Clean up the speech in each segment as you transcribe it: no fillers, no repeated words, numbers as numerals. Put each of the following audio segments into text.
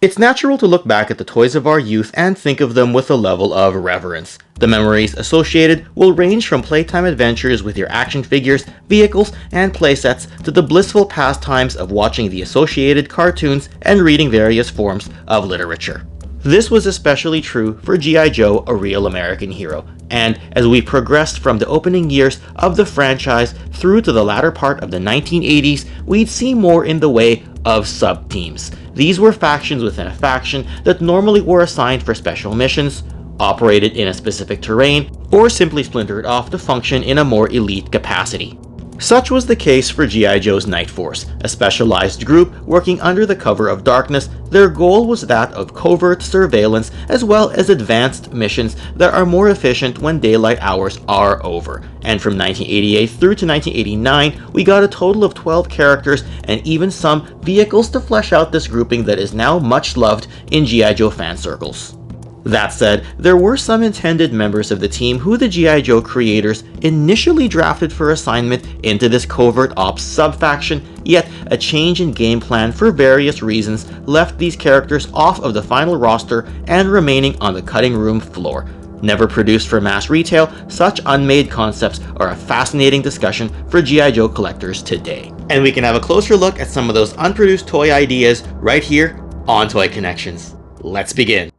It's natural to look back at the toys of our youth and think of them with a level of reverence. The memories associated will range from playtime adventures with your action figures, vehicles, and playsets to the blissful pastimes of watching the associated cartoons and reading various forms of literature. This was especially true for G.I. Joe, A Real American Hero, and as we progressed from the opening years of the franchise through to the latter part of the 1980s, we'd see more in the way of sub-teams. These were factions within a faction that normally were assigned for special missions, operated in a specific terrain, or simply splintered off to function in a more elite capacity. Such was the case for G.I. Joe's Night Force, a specialized group working under the cover of darkness. Their goal was that of covert surveillance as well as advanced missions that are more efficient when daylight hours are over. And from 1988 through to 1989, we got a total of 12 characters and even some vehicles to flesh out this grouping that is now much loved in G.I. Joe fan circles. That said, there were some intended members of the team who the G.I. Joe creators initially drafted for assignment into this covert ops sub-faction, yet a change in game plan for various reasons left these characters off of the final roster and remaining on the cutting room floor. Never produced for mass retail, such unmade concepts are a fascinating discussion for G.I. Joe collectors today. And we can have a closer look at some of those unproduced toy ideas right here on Toy Connections. Let's begin.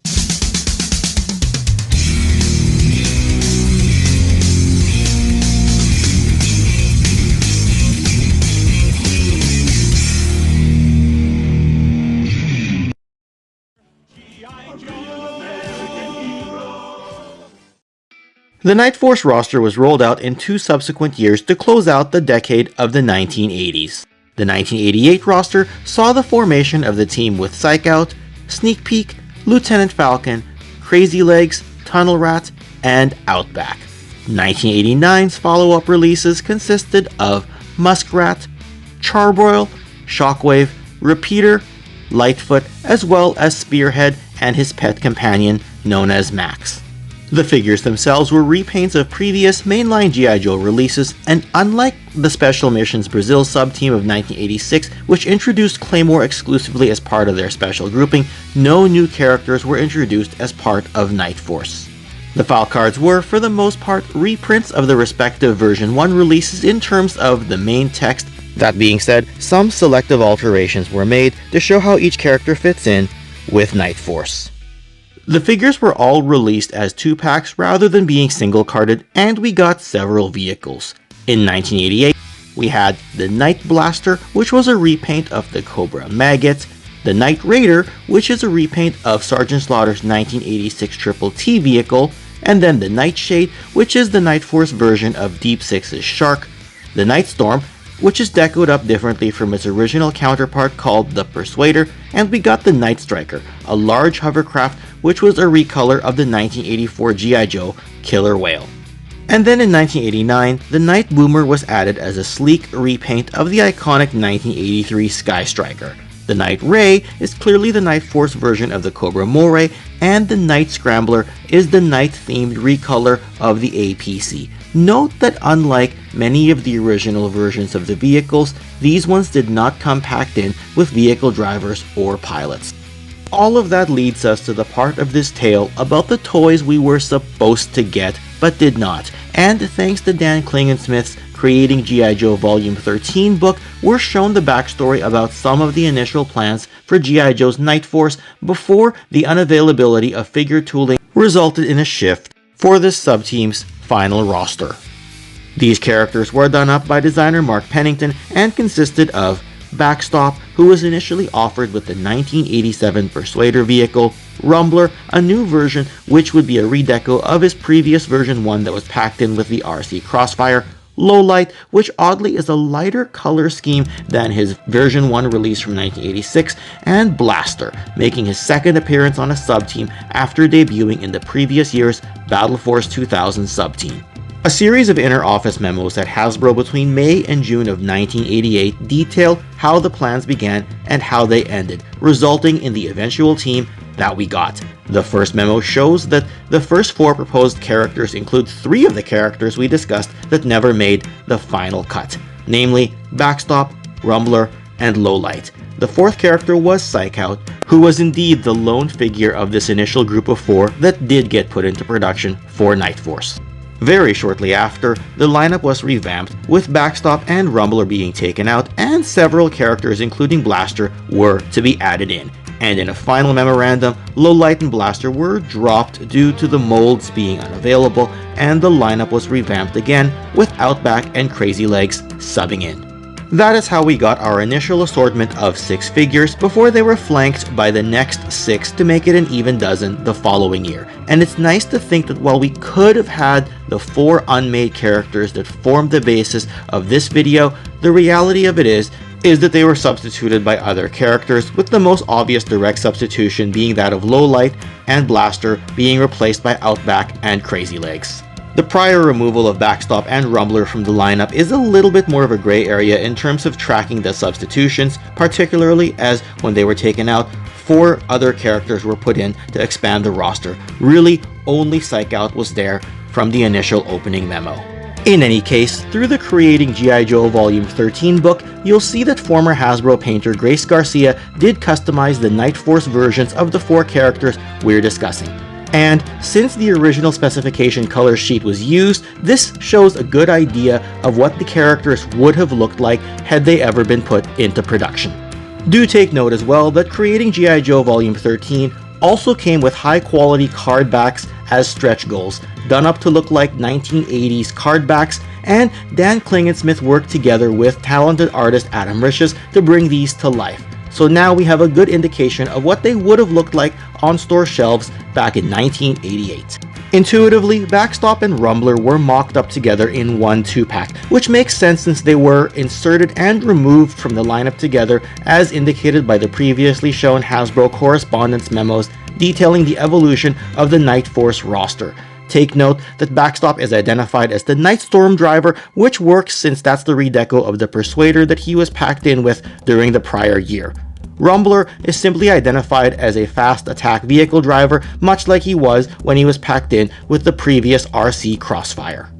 The Night Force roster was rolled out in 2 subsequent years to close out the decade of the 1980s. The 1988 roster saw the formation of the team with Psych Out, Sneak Peek, Lieutenant Falcon, Crazy Legs, Tunnel Rat, and Outback. 1989's follow-up releases consisted of Muskrat, Charbroil, Shockwave, Repeater, Lightfoot, as well as Spearhead and his pet companion known as Max. The figures themselves were repaints of previous mainline G.I. Joe releases, and unlike the Special Missions Brazil sub-team of 1986, which introduced Claymore exclusively as part of their special grouping, no new characters were introduced as part of Night Force. The file cards were, for the most part, reprints of the respective version 1 releases in terms of the main text. That being said, some selective alterations were made to show how each character fits in with Night Force. The figures were all released as 2-packs rather than being single-carded, and we got several vehicles. In 1988, we had the Night Blaster, which was a repaint of the Cobra Maggot, the Night Raider, which is a repaint of Sergeant Slaughter's 1986 Triple T vehicle, and then the Nightshade, which is the Night Force version of Deep Six's Shark, the Night Storm, which is decoed up differently from its original counterpart called the Persuader, and we got the Night Striker, a large hovercraft which was a recolor of the 1984 G.I. Joe Killer Whale. And then in 1989, the Night Boomer was added as a sleek repaint of the iconic 1983 Sky Striker. The Night Ray is clearly the Night Force version of the Cobra Moray, and the Night Scrambler is the night-themed recolor of the APC. Note that unlike many of the original versions of the vehicles, these ones did not come packed in with vehicle drivers or pilots. All of that leads us to the part of this tale about the toys we were supposed to get but did not, and thanks to Dan Klingensmith's Creating G.I. Joe Volume 13 book, we're shown the backstory about some of the initial plans for G.I. Joe's Night Force before the unavailability of figure tooling resulted in a shift for this sub-team's final roster. These characters were done up by designer Mark Pennington and consisted of Backstop, who was initially offered with the 1987 Persuader vehicle, Rumbler, a new version which would be a redeco of his previous version 1 that was packed in with the RC Crossfire, Lowlight, which oddly is a lighter color scheme than his version 1 release from 1986, and Blaster, making his second appearance on a sub-team after debuting in the previous year's Battleforce 2000 sub-team. A series of inner office memos at Hasbro between May and June of 1988 detail how the plans began and how they ended, resulting in the eventual team that we got. The first memo shows that the first 4 proposed characters include 3 of the characters we discussed that never made the final cut, namely Backstop, Rumbler, and Lowlight. The fourth character was Psychout, who was indeed the lone figure of this initial group of 4 that did get put into production for Nightforce. Very shortly after, the lineup was revamped, with Backstop and Rumbler being taken out, and several characters including Blaster were to be added in. And in a final memorandum, Lowlight and Blaster were dropped due to the molds being unavailable, and the lineup was revamped again, with Outback and Crazy Legs subbing in. That is how we got our initial assortment of 6 figures before they were flanked by the next 6 to make it an even dozen the following year. And it's nice to think that while we could have had the 4 unmade characters that formed the basis of this video, the reality of it is that they were substituted by other characters, with the most obvious direct substitution being that of Lowlight and Blaster being replaced by Outback and Crazy Legs. The prior removal of Backstop and Rumbler from the lineup is a little bit more of a gray area in terms of tracking the substitutions, particularly as when they were taken out, 4 other characters were put in to expand the roster. Really, only Psychout was there from the initial opening memo. In any case, through the Creating G.I. Joe Volume 13 book, you'll see that former Hasbro painter Grace Garcia did customize the Nightforce versions of the 4 characters we're discussing. And since the original specification color sheet was used, this shows a good idea of what the characters would have looked like had they ever been put into production. Do take note as well that Creating G.I. Joe Volume 13 also came with high quality card backs as stretch goals, done up to look like 1980s card backs, and Dan Klingensmith worked together with talented artist Adam Riches to bring these to life. So now we have a good indication of what they would have looked like on store shelves back in 1988. Intuitively, Backstop and Rumbler were mocked up together in one 2-pack, which makes sense since they were inserted and removed from the lineup together as indicated by the previously shown Hasbro correspondence memos detailing the evolution of the Nightforce roster. Take note that Backstop is identified as the Nightstorm driver, which works since that's the redeco of the Persuader that he was packed in with during the prior year. Rumbler is simply identified as a fast attack vehicle driver, much like he was when he was packed in with the previous RC Crossfire.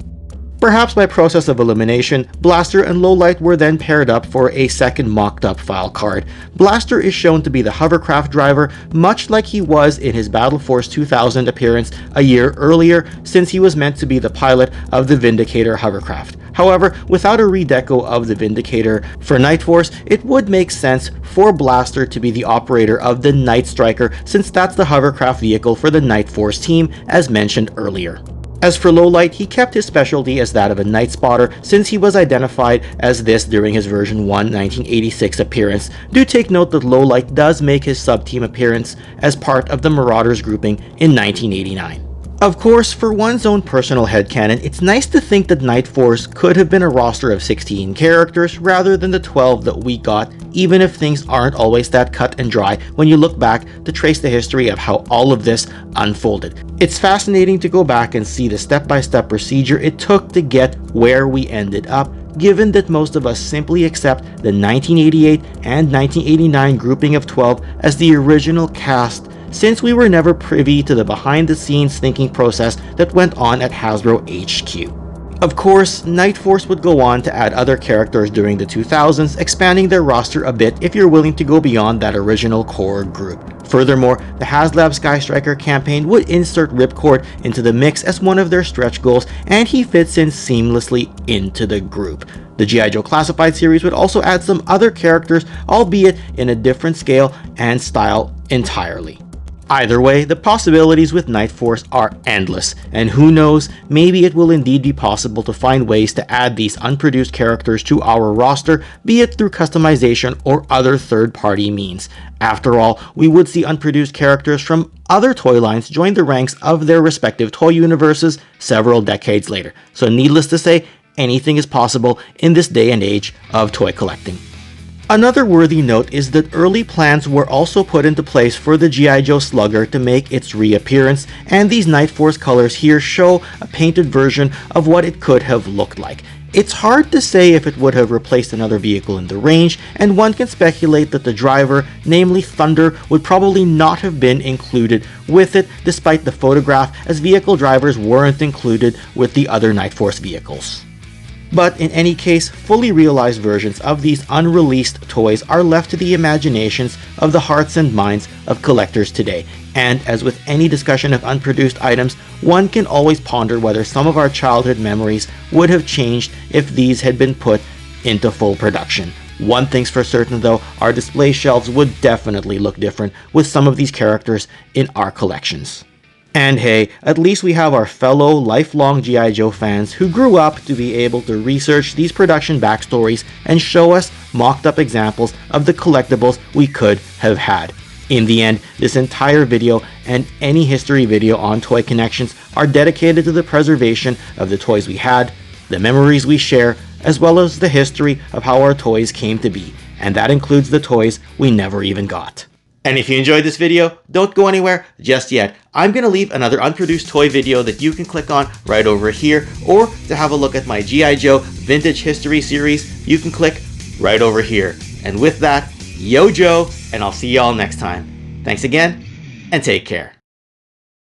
Perhaps by process of elimination, Blaster and Lowlight were then paired up for a second mocked-up file card. Blaster is shown to be the hovercraft driver, much like he was in his Battleforce 2000 appearance a year earlier, since he was meant to be the pilot of the Vindicator hovercraft. However, without a redeco of the Vindicator for Nightforce, it would make sense for Blaster to be the operator of the Night Striker, since that's the hovercraft vehicle for the Nightforce team, as mentioned earlier. As for Lowlight, he kept his specialty as that of a Night Spotter, since he was identified as this during his version 1 1986 appearance. Do take note that Lowlight does make his sub-team appearance as part of the Marauders grouping in 1989. Of course, for one's own personal headcanon, it's nice to think that Nightforce could have been a roster of 16 characters rather than the 12 that we got, even if things aren't always that cut and dry when you look back to trace the history of how all of this unfolded. It's fascinating to go back and see the step-by-step procedure it took to get where we ended up, given that most of us simply accept the 1988 and 1989 grouping of 12 as the original cast, since we were never privy to the behind-the-scenes thinking process that went on at Hasbro HQ. Of course, Nightforce would go on to add other characters during the 2000s, expanding their roster a bit if you're willing to go beyond that original core group. Furthermore, the HasLab Sky Striker campaign would insert Ripcord into the mix as one of their stretch goals, and he fits in seamlessly into the group. The G.I. Joe Classified series would also add some other characters, albeit in a different scale and style entirely. Either way, the possibilities with Nightforce are endless, and who knows, maybe it will indeed be possible to find ways to add these unproduced characters to our roster, be it through customization or other third-party means. After all, we would see unproduced characters from other toy lines join the ranks of their respective toy universes several decades later. So needless to say, anything is possible in this day and age of toy collecting. Another worthy note is that early plans were also put into place for the G.I. Joe Slugger to make its reappearance, and these Nightforce colors here show a painted version of what it could have looked like. It's hard to say if it would have replaced another vehicle in the range, and one can speculate that the driver, namely Thunder, would probably not have been included with it, despite the photograph, as vehicle drivers weren't included with the other Nightforce vehicles. But in any case, fully realized versions of these unreleased toys are left to the imaginations of the hearts and minds of collectors today. And as with any discussion of unproduced items, one can always ponder whether some of our childhood memories would have changed if these had been put into full production. One thing's for certain though, our display shelves would definitely look different with some of these characters in our collections. And hey, at least we have our fellow lifelong G.I. Joe fans who grew up to be able to research these production backstories and show us mocked up examples of the collectibles we could have had. In the end, this entire video and any history video on Toy Connections are dedicated to the preservation of the toys we had, the memories we share, as well as the history of how our toys came to be, and that includes the toys we never even got. And if you enjoyed this video, don't go anywhere just yet. I'm going to leave another unproduced toy video that you can click on right over here, or to have a look at my G.I. Joe Vintage History series, you can click right over here. And with that, yo Joe, and I'll see y'all next time. Thanks again, and take care.